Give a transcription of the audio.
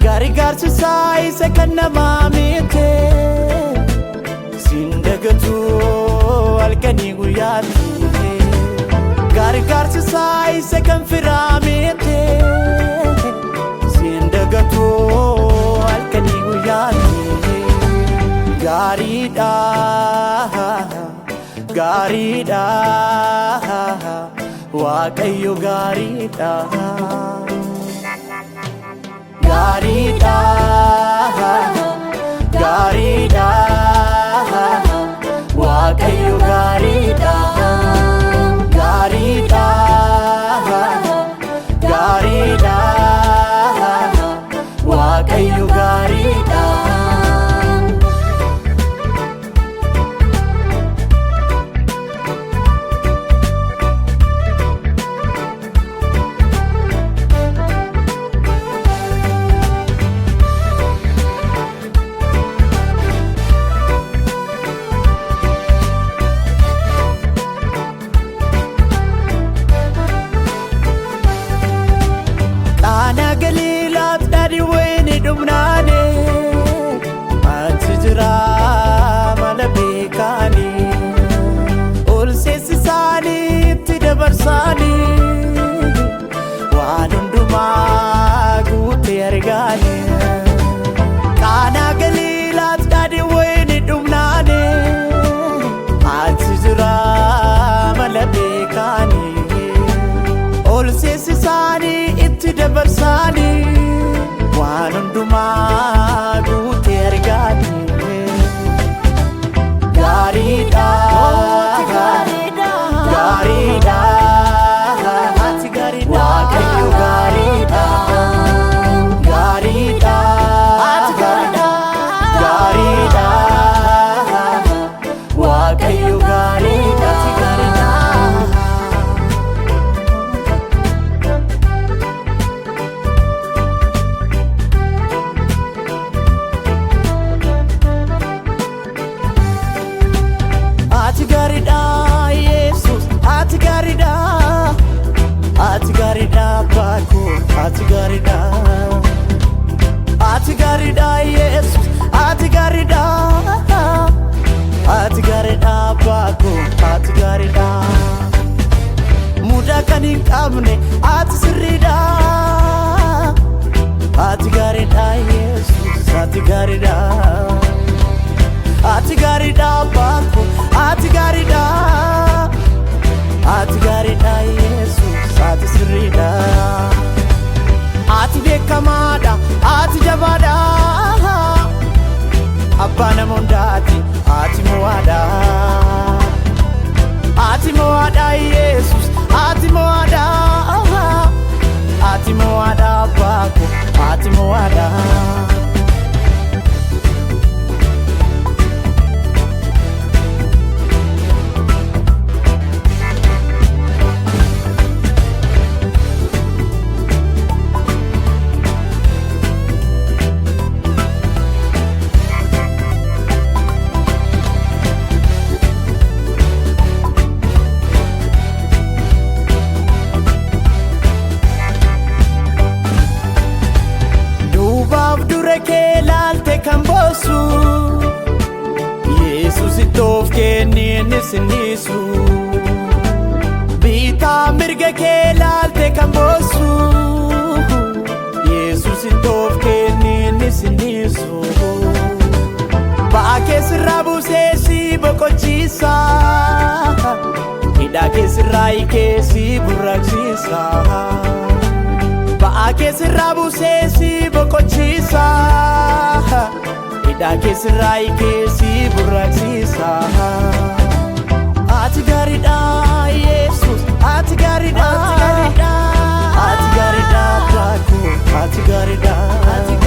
Gargaarsi isa kan namaa miti sindagatu halkanii guyyaatti. Gargaarsi isa kan firaa miti sindagatu halkanii guyyaatti. Gaariidha gaariidha Waaqayyo gaariidha. Gaariidha gaariidha Waaqayyo gaariidha. Gaariidha gaariidha Waaqayyo gaariidha. Waan hundumaa guuttee argaani. Qaanaa Galiilaatti daadhii wayinii dhumnaani ati jira mala beekaani. Ol seesisaanii itti dabarsaani waan hundumaa guuttee argaani. Gaariidha gaariidha Waaqayyo gaariidha. Gaariidha gaariidha Waaqayyo gaariidha. Ati gaariidha Yesus, ati gaariidha. Ati gaariidha Abbaa, ati gaariidha. Ati gaariidha Yesus, ati gaariidha. Ati gaariidha Abbaa, ati gaariidha. Mudaa kan hin qabne ati sirriidha. Ati gaariidha Yesus, ati gaariidha. Ati gaariidha Abbaa, ati gaariidha. Ati gaariidha Yesus, ati sirriidha. Ati beekamaadha, ati jabaadha. Abbaa nama hundaati, ati mo'aadha. Ati mo'aadha Yesus, ati mo'aadha. Ati mo'aadha Abbaa ko, ati mo'aadha. Yesus itoof kenni sinisu. Bitaa mirga kee laalte kan boosu. Yesus itoof kenni boqochiisa hidhaa keessirraa hiikee si burraaqsiisa ba'aa keessirraa buusee si boqochiisa hidhaa keessirraa hiikee si burraaqsiisa. Ati gaariidha Yesus, ati gaariidha, ati gaariidha, ati gaariidha, ati gaariidha.